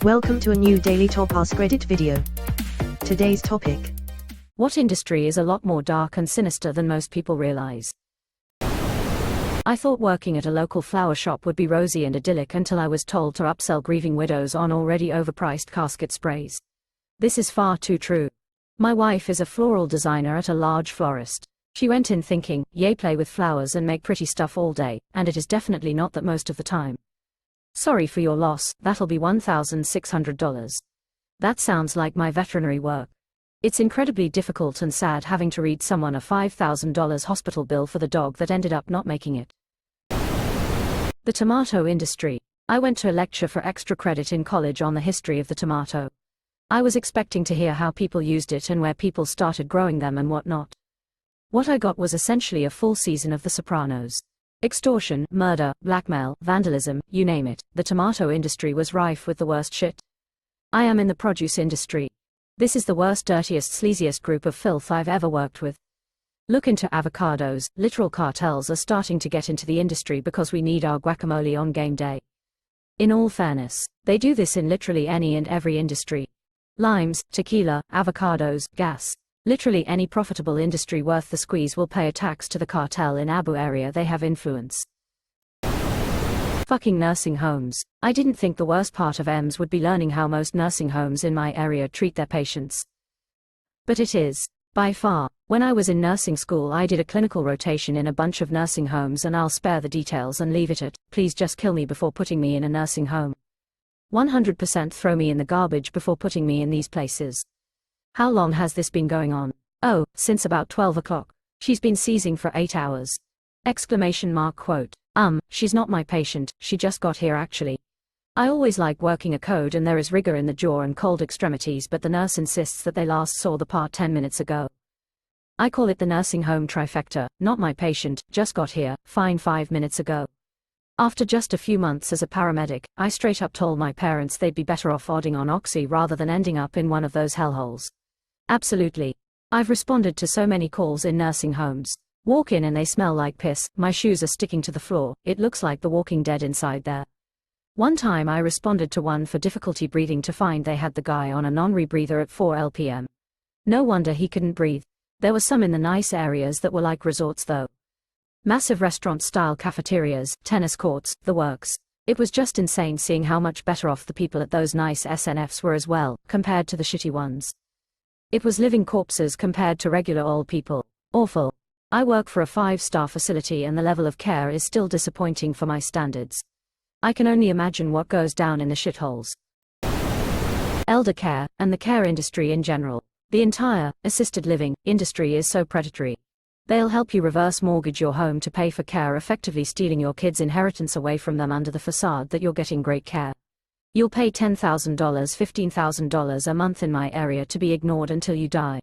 Welcome to a new daily top AskReddit video. Today's topic: what industry is a lot more dark and sinister than most people realize? I thought working at a local flower shop would be rosy and idyllic until I was told to upsell grieving widows on already overpriced casket sprays. This is far too true. My wife is a floral designer at a large florist. She went in thinking, yay, play with flowers and make pretty stuff all day, and it is definitely not that most of the time. Sorry for your loss, that'll be $1,600. That sounds like my veterinary work. It's incredibly difficult and sad having to read someone a $5,000 hospital bill for the dog that ended up not making it. The tomato industry. I went to a lecture for extra credit in college on the history of the tomato. I was expecting to hear how people used it and where people started growing them and whatnot. What I got was essentially a full season of The Sopranos. Extortion, murder, blackmail, vandalism, you name it, the tomato industry was rife with the worst shit. I am in the produce industry. This is the worst, dirtiest, sleaziest group of filth I've ever worked with. Look into avocados. Literal cartels are starting to get into the industry because we need our guacamole on game day. In all fairness, they do this in literally any and every industry. Limes, tequila, avocados, gas. Literally any profitable industry worth the squeeze will pay a tax to the cartel in Abu area they have influence. Fucking nursing homes. I didn't think the worst part of EMS would be learning how most nursing homes in my area treat their patients. But it is, by far. When I was in nursing school I did a clinical rotation in a bunch of nursing homes, and I'll spare the details and leave it at, please just kill me before putting me in a nursing home. 100% throw me in the garbage before putting me in these places. How long has this been going on? Oh, since about 12 o'clock. She's been seizing for 8 hours. Exclamation mark quote. She's not my patient, she just got here actually. I always like working a code and there is rigor in the jaw and cold extremities, but the nurse insists that they last saw the part 10 minutes ago. I call it the nursing home trifecta, not my patient, just got here, fine 5 minutes ago. After just a few months as a paramedic, I straight up told my parents they'd be better off odding on Oxy rather than ending up in one of those hellholes. Absolutely. I've responded to so many calls in nursing homes. Walk in and they smell like piss, my shoes are sticking to the floor, it looks like The Walking Dead inside there. One time I responded to one for difficulty breathing to find they had the guy on a non-rebreather at 4 lpm. No wonder he couldn't breathe. There were some in the nice areas that were like resorts though. Massive restaurant-style cafeterias, tennis courts, the works. It was just insane seeing how much better off the people at those nice SNFs were as well, compared to the shitty ones. It was living corpses compared to regular old people. Awful. I work for a 5-star facility and the level of care is still disappointing for my standards. I can only imagine what goes down in the shitholes. Elder care, and the care industry in general. The entire assisted living industry is so predatory. They'll help you reverse mortgage your home to pay for care, effectively stealing your kids' inheritance away from them under the facade that you're getting great care. You'll pay $10,000, $15,000 a month in my area to be ignored until you die.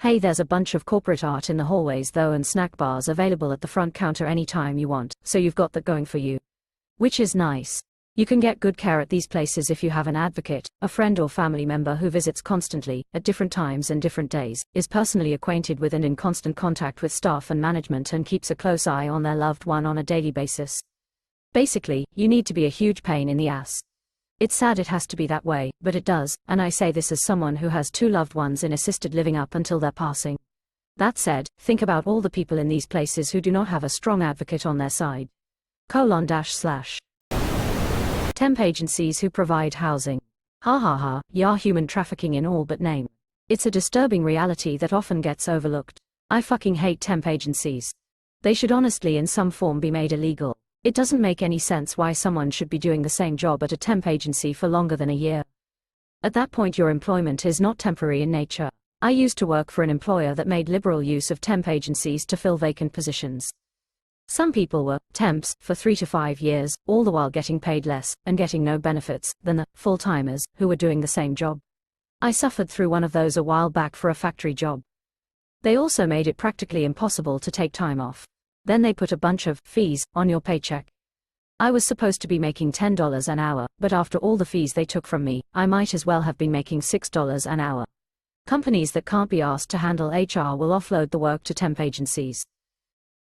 Hey, there's a bunch of corporate art in the hallways though, and snack bars available at the front counter anytime you want, so you've got that going for you. Which is nice. You can get good care at these places if you have an advocate, a friend or family member who visits constantly, at different times and different days, is personally acquainted with and in constant contact with staff and management, and keeps a close eye on their loved one on a daily basis. Basically, you need to be a huge pain in the ass. It's sad it has to be that way, but it does, and I say this as someone who has 2 loved ones in assisted living up until their passing. That said, think about all the people in these places who do not have a strong advocate on their side. Temp agencies who provide housing. Ha ha ha, yeah, human trafficking in all but name. It's a disturbing reality that often gets overlooked. I fucking hate temp agencies. They should honestly in some form be made illegal. It doesn't make any sense why someone should be doing the same job at a temp agency for longer than a year. At that point your employment is not temporary in nature. I used to work for an employer that made liberal use of temp agencies to fill vacant positions. Some people were temps for 3 to 5 years, all the while getting paid less, and getting no benefits, than the full-timers who were doing the same job. I suffered through one of those a while back for a factory job. They also made it practically impossible to take time off. Then they put a bunch of fees on your paycheck. I was supposed to be making $10 an hour, but after all the fees they took from me, I might as well have been making $6 an hour. Companies that can't be asked to handle HR will offload the work to temp agencies.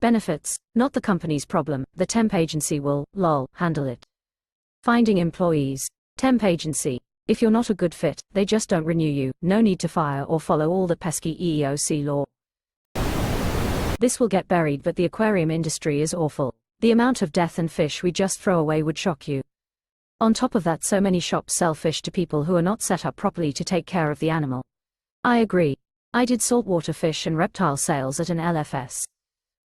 Benefits, not the company's problem, the temp agency will, handle it. Finding employees. Temp agency. If you're not a good fit, they just don't renew you. No need to fire or follow all the pesky EEOC law. This will get buried, but the aquarium industry is awful. The amount of death and fish we just throw away would shock you. On top of that, so many shops sell fish to people who are not set up properly to take care of the animal. I agree. I did saltwater fish and reptile sales at an LFS.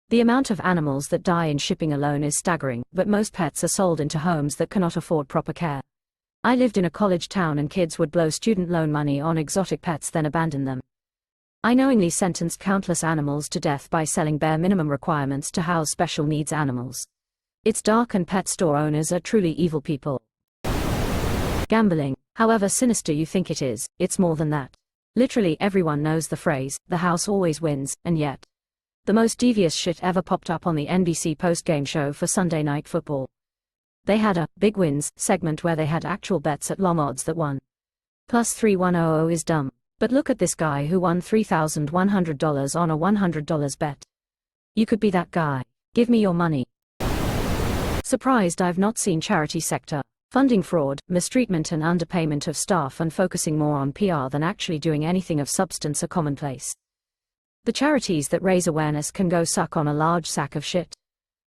The amount of animals that die in shipping alone is staggering, but most pets are sold into homes that cannot afford proper care. I lived in a college town and kids would blow student loan money on exotic pets then abandon them. I knowingly sentenced countless animals to death by selling bare minimum requirements to house special needs animals. It's dark and pet store owners are truly evil people. Gambling. However sinister you think it is, it's more than that. Literally everyone knows the phrase, the house always wins, and yet. The most devious shit ever popped up on the NBC post-game show for Sunday Night Football. They had a Big Wins segment where they had actual bets at long odds that won. Plus 3100 is dumb. But look at this guy who won $3,100 on a $100 bet. You could be that guy. Give me your money. Surprised I've not seen charity sector funding fraud, mistreatment and underpayment of staff and focusing more on PR than actually doing anything of substance are commonplace. The charities that raise awareness can go suck on a large sack of shit.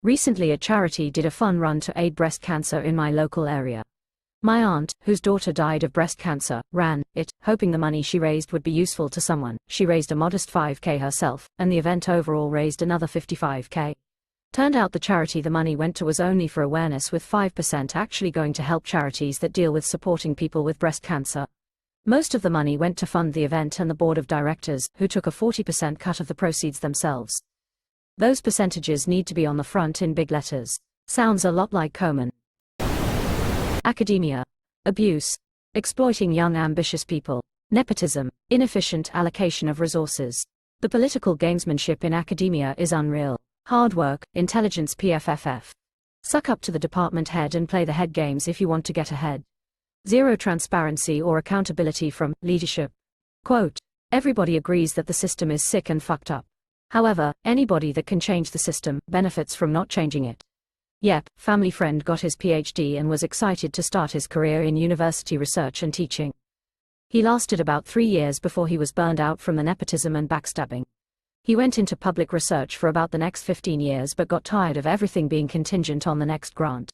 Recently a charity did a fun run to aid breast cancer in my local area. My aunt, whose daughter died of breast cancer, ran it, hoping the money she raised would be useful to someone. She raised a modest $5,000 herself, and the event overall raised another $55,000. Turned out the charity the money went to was only for awareness, with 5% actually going to help charities that deal with supporting people with breast cancer. Most of the money went to fund the event and the board of directors, who took a 40% cut of the proceeds themselves. Those percentages need to be on the front in big letters. Sounds a lot like Komen. Academia. Abuse. Exploiting young ambitious people. Nepotism. Inefficient allocation of resources. The political gamesmanship in academia is unreal. Hard work, intelligence PFFF. Suck up to the department head and play the head games if you want to get ahead. Zero transparency or accountability from leadership. Quote, everybody agrees that the system is sick and fucked up. However, anybody that can change the system benefits from not changing it. Yep, family friend got his PhD and was excited to start his career in university research and teaching. He lasted about 3 years before he was burned out from the nepotism and backstabbing. He went into public research for about the next 15 years but got tired of everything being contingent on the next grant.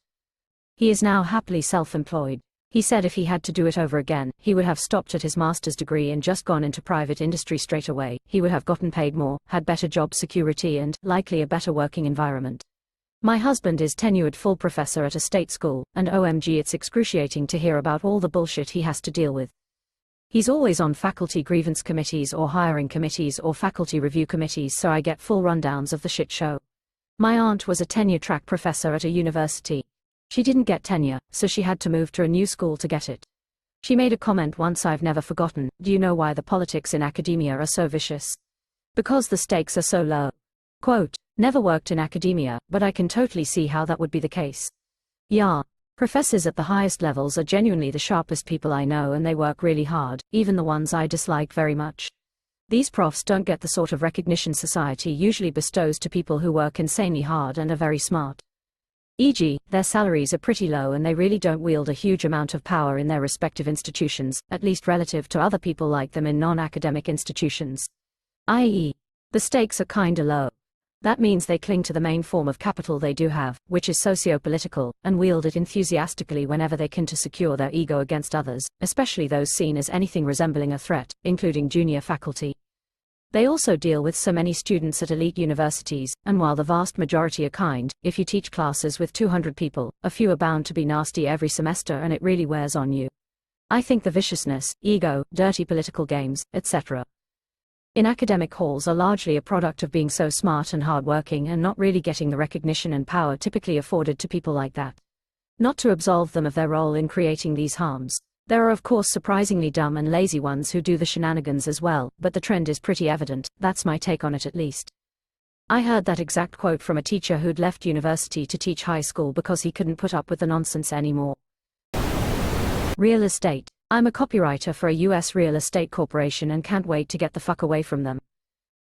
He is now happily self-employed. He said if he had to do it over again, he would have stopped at his master's degree and just gone into private industry straight away. He would have gotten paid more, had better job security and, likely, a better working environment. My husband is tenured full professor at a state school, and OMG it's excruciating to hear about all the bullshit he has to deal with. He's always on faculty grievance committees or hiring committees or faculty review committees, so I get full rundowns of the shit show. My aunt was a tenure-track professor at a university. She didn't get tenure, so she had to move to a new school to get it. She made a comment once I've never forgotten: do you know why the politics in academia are so vicious? Because the stakes are so low. Quote, never worked in academia, but I can totally see how that would be the case. Yeah. Professors at the highest levels are genuinely the sharpest people I know, and they work really hard, even the ones I dislike very much. These profs don't get the sort of recognition society usually bestows to people who work insanely hard and are very smart. E.g., their salaries are pretty low and they really don't wield a huge amount of power in their respective institutions, at least relative to other people like them in non-academic institutions. I.e., the stakes are kinda low. That means they cling to the main form of capital they do have, which is socio-political, and wield it enthusiastically whenever they can to secure their ego against others, especially those seen as anything resembling a threat, including junior faculty. They also deal with so many students at elite universities, and while the vast majority are kind, if you teach classes with 200 people, a few are bound to be nasty every semester and it really wears on you. I think the viciousness, ego, dirty political games, etc. in academic halls are largely a product of being so smart and hardworking and not really getting the recognition and power typically afforded to people like that. Not to absolve them of their role in creating these harms. There are of course surprisingly dumb and lazy ones who do the shenanigans as well, but the trend is pretty evident. That's my take on it at least. I heard that exact quote from a teacher who'd left university to teach high school because he couldn't put up with the nonsense anymore. Real estate. I'm a copywriter for a US real estate corporation and can't wait to get the fuck away from them.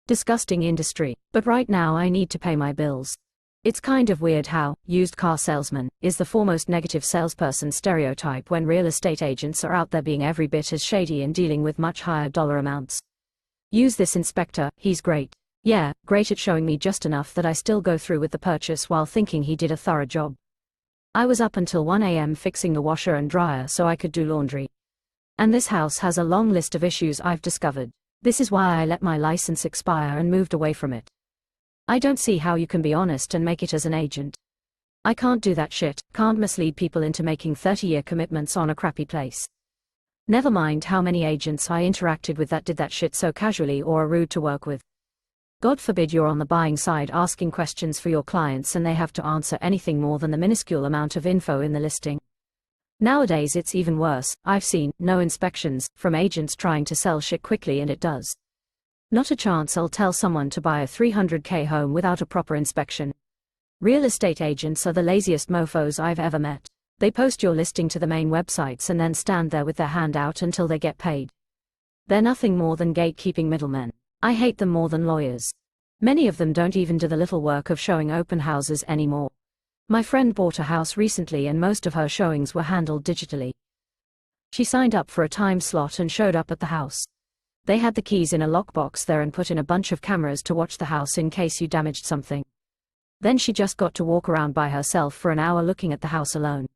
Disgusting industry, but right now I need to pay my bills. It's kind of weird how used car salesman is the foremost negative salesperson stereotype when real estate agents are out there being every bit as shady and dealing with much higher dollar amounts. Use this inspector, he's great. Yeah, great at showing me just enough that I still go through with the purchase while thinking he did a thorough job. I was up until 1 a.m. fixing the washer and dryer so I could do laundry. And this house has a long list of issues I've discovered. This is why I let my license expire and moved away from it. I don't see how you can be honest and make it as an agent. I can't do that shit, can't mislead people into making 30-year commitments on a crappy place. Never mind how many agents I interacted with that did that shit so casually or are rude to work with. God forbid you're on the buying side asking questions for your clients and they have to answer anything more than the minuscule amount of info in the listing. Nowadays it's even worse. I've seen no inspections from agents trying to sell shit quickly and it does. Not a chance I'll tell someone to buy a $300K home without a proper inspection. Real estate agents are the laziest mofos I've ever met. They post your listing to the main websites and then stand there with their hand out until they get paid. They're nothing more than gatekeeping middlemen. I hate them more than lawyers. Many of them don't even do the little work of showing open houses anymore. My friend bought a house recently and most of her showings were handled digitally. She signed up for a time slot and showed up at the house. They had the keys in a lockbox there and put in a bunch of cameras to watch the house in case you damaged something. Then she just got to walk around by herself for an hour looking at the house alone.